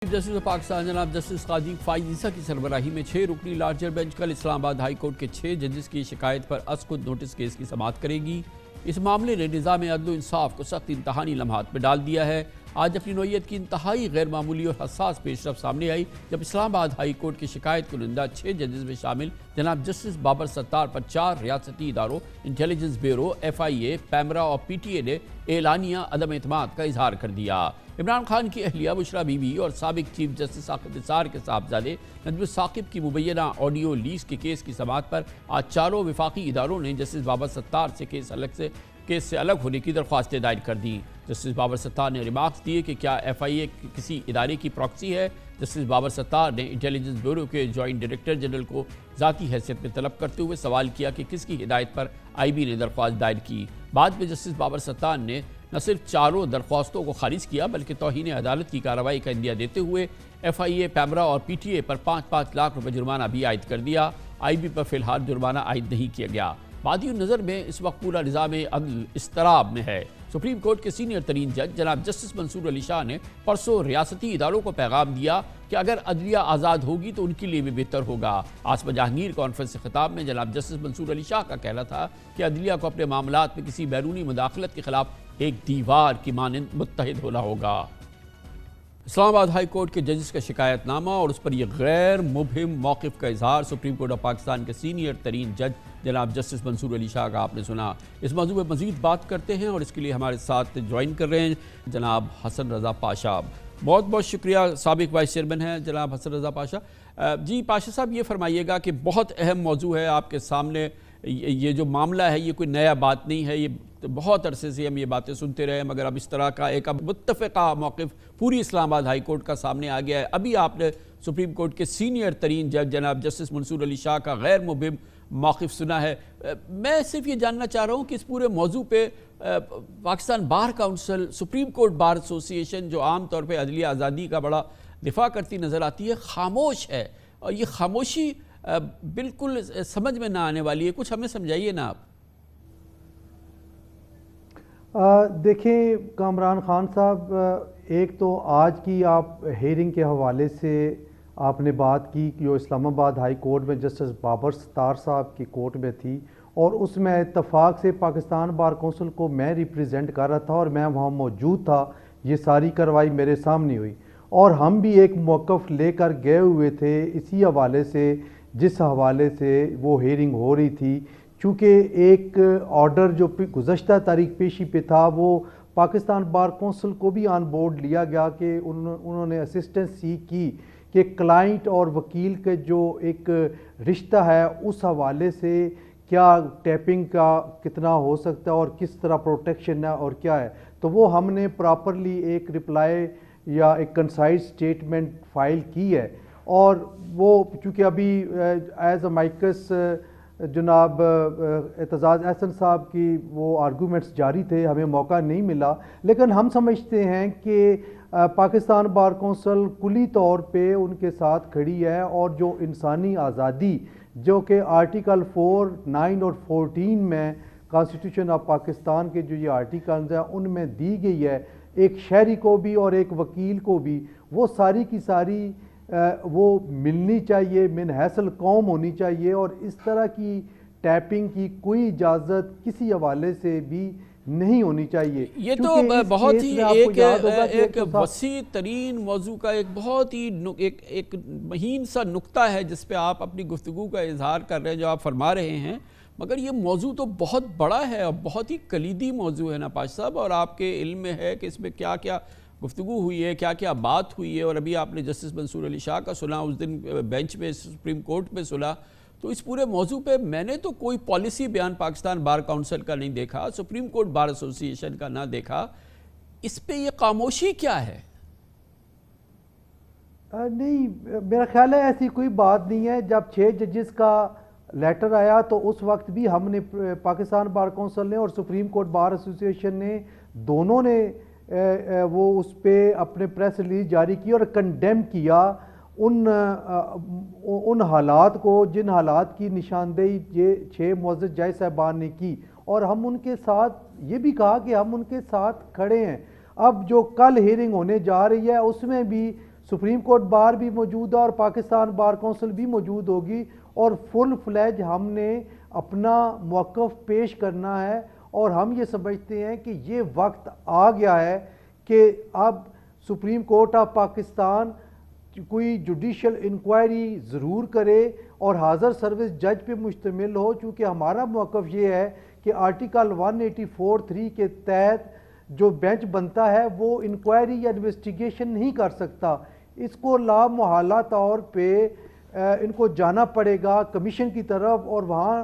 Chief justice of Pakistan جناب justice قاضی فائز عیسیٰ کی سربراہی میں 6 رکنی لارجر بینچ کل اسلام آباد ہائی کورٹ کے 6 ججز کی شکایت پر از خود نوٹس کیس کی سماعت کرے گی۔ اس معاملے نے نظام عدل و انصاف کو سخت امتحانی لمحات میں ڈال دیا ہے۔ آج اپنی نوعیت کی انتہائی غیر معمولی اور حساس پیش رفت سامنے آئی جب اسلام آباد ہائی کورٹ کی شکایت کنندہ 6 ججز میں شامل جناب جسٹس بابر ستار پر 4 ریاستی اداروں انٹیلیجنس بیورو، FIA، پیمرا اور PTA نے اعلانیہ عدم اعتماد کا اظہار کر دیا۔ عمران خان کی اہلیہ بشرا بی بی اور سابق چیف جسٹس ثاقب نثار کے صاحبزادے نجم ثاقب کی مبینہ آڈیو لیک کے کیس کی سماعت پر آج چاروں وفاقی اداروں نے جسٹس بابر ستار سے کیس سے الگ ہونے کی درخواستیں دائر کر دیں۔ جسٹس بابر ستار نے ریمارکس دیے کہ کیا FIA کسی ادارے کی پراکسی ہے۔ جسٹس بابر ستار نے انٹیلیجنس بیورو کے جوائنٹ ڈائریکٹر جنرل کو ذاتی حیثیت میں طلب کرتے ہوئے سوال کیا کہ کس کی ہدایت پر IB نے درخواست دائر کی۔ بعد میں جسٹس بابر ستار نے نہ صرف چاروں درخواستوں کو خارج کیا بلکہ توہین عدالت کی کارروائی کا عندیہ دیتے ہوئے FIA، پیمرا اور PTA پر 5-5 لاکھ روپے جرمانہ بھی عائد کر دیا۔ IB پر فی الحال جرمانہ عائد نہیں کیا گیا۔ بادی النظر میں اس وقت پورا نظام عدل اضطراب میں ہے۔ سپریم کورٹ کے سینئر ترین جج جناب جسٹس منصور علی شاہ نے پرسوں ریاستی اداروں کو پیغام دیا کہ اگر عدلیہ آزاد ہوگی تو ان کے لیے بھی بہتر ہوگا۔ آصفہ جہانگیر کانفرنس سے خطاب میں جناب جسٹس منصور علی شاہ کا کہنا تھا کہ عدلیہ کو اپنے معاملات میں کسی بیرونی مداخلت کے خلاف ایک دیوار کی مانند متحد ہونا ہوگا۔ اسلام آباد ہائی کورٹ کے ججز کا شکایت نامہ اور اس پر یہ غیر مبہم موقف کا اظہار سپریم کورٹ آف پاکستان کے سینئر ترین جج جناب جسٹس منصور علی شاہ کا آپ نے سنا۔ اس موضوع پر مزید بات کرتے ہیں اور اس کے لیے ہمارے ساتھ جوائن کر رہے ہیں جناب حسن رضا پاشا۔ بہت بہت شکریہ، سابق وائس چیئرمین ہیں جناب حسن رضا پاشا۔ جی پاشا صاحب، یہ فرمائیے گا کہ بہت اہم موضوع ہے آپ کے سامنے، یہ جو معاملہ ہے یہ کوئی نیا بات نہیں ہے، یہ بہت عرصے سے ہم یہ باتیں سنتے رہے، مگر اب اس طرح کا ایک متفقہ موقف پوری اسلام آباد ہائی کورٹ کا سامنے آ گیا ہے۔ ابھی آپ نے سپریم کورٹ کے سینئر ترین جج جناب جسٹس منصور علی شاہ کا غیر مبہم موقف سنا ہے۔ میں صرف یہ جاننا چاہ رہا ہوں کہ اس پورے موضوع پہ Pakistan bar council, supreme court bar ایسوسی ایشن جو عام طور پہ عدلیہ آزادی کا بڑا دفاع کرتی نظر آتی ہے، خاموش ہے، اور یہ خاموشی بالکل سمجھ میں نہ آنے والی ہے۔ کچھ ہمیں سمجھائیے نا آپ۔ دیکھیں کامران خان صاحب، ایک تو آج کی آپ ہیئرنگ کے حوالے سے آپ نے بات کی کہ جو اسلام آباد ہائی کورٹ میں جسٹس بابر ستار صاحب کی کورٹ میں تھی، اور اس میں اتفاق سے پاکستان بار کونسل کو میں ریپریزنٹ کر رہا تھا اور میں وہاں موجود تھا۔ یہ ساری کارروائی میرے سامنے ہوئی اور ہم بھی ایک موقف لے کر گئے ہوئے تھے اسی حوالے سے جس حوالے سے وہ ہیئرنگ ہو رہی تھی، چونکہ ایک آرڈر جو گزشتہ تاریخ پیشی پہ تھا وہ پاکستان بار کونسل کو بھی آن بورڈ لیا گیا کہ انہوں نے اسسٹنس سیکھ کی کہ کلائنٹ اور وکیل کے جو ایک رشتہ ہے اس حوالے سے کیا ٹیپنگ کا کتنا ہو سکتا ہے اور کس طرح پروٹیکشن ہے اور کیا ہے، تو وہ ہم نے پراپرلی ایک رپلائی یا ایک کنسائز سٹیٹمنٹ فائل کی ہے۔ اور وہ چونکہ ابھی ایز اے مائکس جناب اعتزاز احسن صاحب کی وہ آرگومنٹس جاری تھے، ہمیں موقع نہیں ملا، لیکن ہم سمجھتے ہیں کہ پاکستان بار کونسل کلی طور پہ ان کے ساتھ کھڑی ہے، اور جو انسانی آزادی جو کہ آرٹیکل 4، 9 اور 14 میں کانسٹیٹیوشن آف پاکستان کے جو یہ آرٹیکلز ہیں ان میں دی گئی ہے، ایک شہری کو بھی اور ایک وکیل کو بھی، وہ ساری کی ساری وہ ملنی چاہیے، من حیث القوم ہونی چاہیے، اور اس طرح کی ٹیپنگ کی کوئی اجازت کسی حوالے سے بھی نہیں ہونی چاہیے۔ یہ تو بہت ہی ایک وسیع ترین موضوع کا ایک بہت ہی ایک مہین سا نقطہ ہے جس پہ آپ اپنی گفتگو کا اظہار کر رہے ہیں، جو آپ فرما رہے ہیں، مگر یہ موضوع تو بہت بڑا ہے اور بہت ہی کلیدی موضوع ہے نا پاش صاحب، اور آپ کے علم میں ہے کہ اس میں کیا کیا گفتگو ہوئی ہے، کیا کیا بات ہوئی ہے، اور ابھی آپ نے جسٹس منصور علی شاہ کا سنا، اس دن بینچ میں سپریم کورٹ میں سنا، تو اس پورے موضوع پہ میں نے تو کوئی پالیسی بیان پاکستان بار کونسل کا نہیں دیکھا، سپریم کورٹ بار ایسوسی ایشن کا نہ دیکھا، اس پہ یہ خاموشی کیا ہے؟ نہیں، میرا خیال ہے ایسی کوئی بات نہیں ہے۔ جب 6 ججز کا لیٹر آیا تو اس وقت بھی ہم نے پاکستان بار کونسل نے اور سپریم کورٹ بار ایسوسی ایشن نے دونوں نے وہ اس پہ اپنے پریس ریلیز جاری کی اور کنڈیم کیا ان حالات کو جن حالات کی نشاندہی یہ 6 معزز جج صاحبان نے کی، اور ہم ان کے ساتھ یہ بھی کہا کہ ہم ان کے ساتھ کھڑے ہیں۔ اب جو کل ہیئرنگ ہونے جا رہی ہے اس میں بھی سپریم کورٹ بار بھی موجود ہے اور پاکستان بار کونسل بھی موجود ہوگی، اور فل فلیج ہم نے اپنا موقف پیش کرنا ہے، اور ہم یہ سمجھتے ہیں کہ یہ وقت آ گیا ہے کہ اب سپریم کورٹ آف پاکستان کوئی جوڈیشل انکوائری ضرور کرے اور حاضر سروس جج پہ مشتمل ہو، چونکہ ہمارا موقف یہ ہے کہ آرٹیکل 184(3) کے تحت جو بینچ بنتا ہے وہ انکوائری یا انویسٹیگیشن نہیں کر سکتا، اس کو لامحالہ طور پہ ان کو جانا پڑے گا کمیشن کی طرف، اور وہاں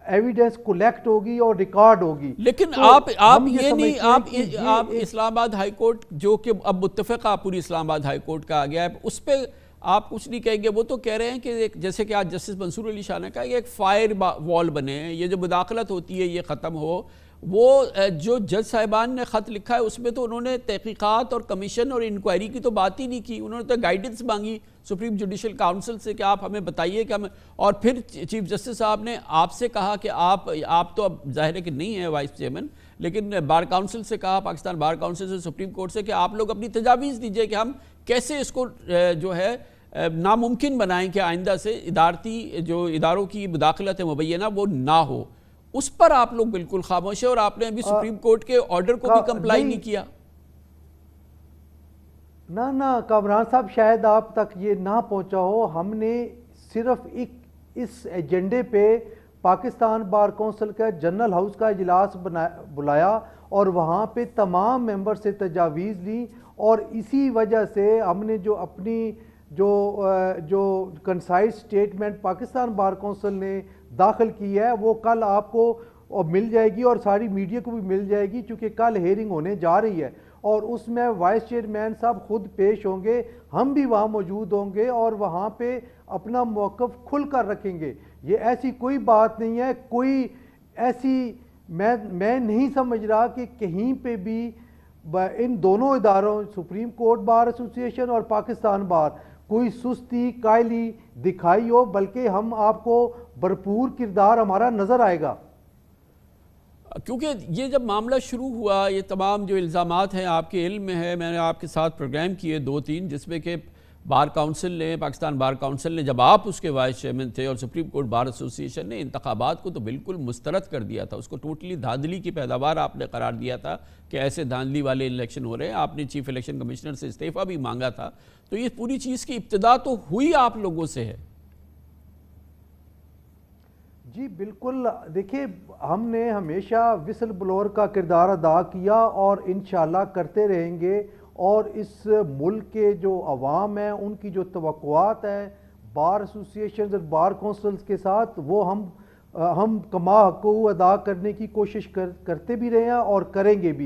ایویڈنس کولیکٹ ہوگی اور ریکارڈ ہوگی۔ لیکن تو آپ ہم یہ نہیں، سمجھتے ہیں کہ آپ اسلام آباد ہائی کورٹ جو کہ اب متفقہ پوری اسلام آباد ہائی کورٹ کا آ گیا ہے، اس پہ آپ کچھ نہیں کہیں گے؟ وہ تو کہہ رہے ہیں کہ جیسے کہ آج جسٹس منصور علی شاہ نے کہا، یہ ایک فائر وال بنے ہیں، یہ جو مداخلت ہوتی ہے یہ ختم ہو۔ وہ جو جج صاحبان نے خط لکھا ہے اس میں تو انہوں نے تحقیقات اور کمیشن اور انکوائری کی تو بات ہی نہیں کی، انہوں نے تو گائیڈنس مانگی سپریم جوڈیشل کاؤنسل سے کہ آپ ہمیں بتائیے کہ ہمیں، اور پھر چیف جسٹس صاحب نے آپ سے کہا کہ آپ تو اب ظاہر ہے کہ نہیں ہیں وائس چیئرمین، لیکن بار کاؤنسل سے کہا، پاکستان بار کاؤنسل سے، سپریم کورٹ سے، کہ آپ لوگ اپنی تجاویز دیجئے کہ ہم کیسے اس کو جو ہے ناممکن بنائیں کہ آئندہ سے ادارتی جو اداروں کی مداخلت مبینہ وہ نہ ہو۔ اس پر آپ لوگ بالکل خاموش ہیں، اور آپ نے ابھی سپریم کورٹ کے آرڈر کو بھی کمپلائی نہیں کیا۔ نہ کامران صاحب، شاید آپ تک یہ نہ پہنچا ہو، ہم نے صرف اس ایجنڈے پہ پاکستان بار کونسل کا جنرل ہاؤس کا اجلاس بلایا اور وہاں پہ تمام ممبر سے تجاویز لی، اور اسی وجہ سے ہم نے جو اپنی جو concise statement Pakistan bar council نے داخل کی ہے وہ کل آپ کو مل جائے گی اور ساری میڈیا کو بھی مل جائے گی، چونکہ کل ہیئرنگ ہونے جا رہی ہے، اور اس میں وائس چیئرمین صاحب خود پیش ہوں گے، ہم بھی وہاں موجود ہوں گے، اور وہاں پہ اپنا موقف کھل کر رکھیں گے۔ یہ ایسی کوئی بات نہیں ہے، کوئی ایسی میں نہیں سمجھ رہا کہ کہیں پہ بھی ان دونوں اداروں سپریم کورٹ بار ایسوسی ایشن اور پاکستان بار کوئی سستی قائلی دکھائی ہو، بلکہ ہم آپ کو بھرپور کردار ہمارا نظر آئے گا۔ کیونکہ یہ جب معاملہ شروع ہوا، یہ تمام جو الزامات ہیں آپ کے علم میں ہے، میں نے آپ کے ساتھ پروگرام کیے 2-3 جس میں کہ بار کاؤنسل نے، پاکستان بار کاؤنسل نے، جب آپ اس کے وائس چیئرمین تھے، اور سپریم کورٹ بار ایسوسی ایشن نے انتخابات کو تو بالکل مسترد کر دیا تھا، اس کو ٹوٹلی دھاندلی کی پیداوار آپ نے قرار دیا تھا کہ ایسے دھاندلی والے الیکشن ہو رہے ہیں، آپ نے چیف الیکشن کمشنر سے استعفیٰ بھی مانگا تھا، تو یہ پوری چیز کی ابتدا تو ہوئی آپ لوگوں سے ہے۔ جی بالکل، دیکھیں ہم نے ہمیشہ وسل بلور کا کردار ادا کیا اور انشاءاللہ کرتے رہیں گے، اور اس ملک کے جو عوام ہیں ان کی جو توقعات ہیں بار ایسوسی ایشنز اور بار کونسلز کے ساتھ، وہ ہم کما حقوق ادا کرنے کی کوشش کرتے بھی رہے ہیں اور کریں گے بھی۔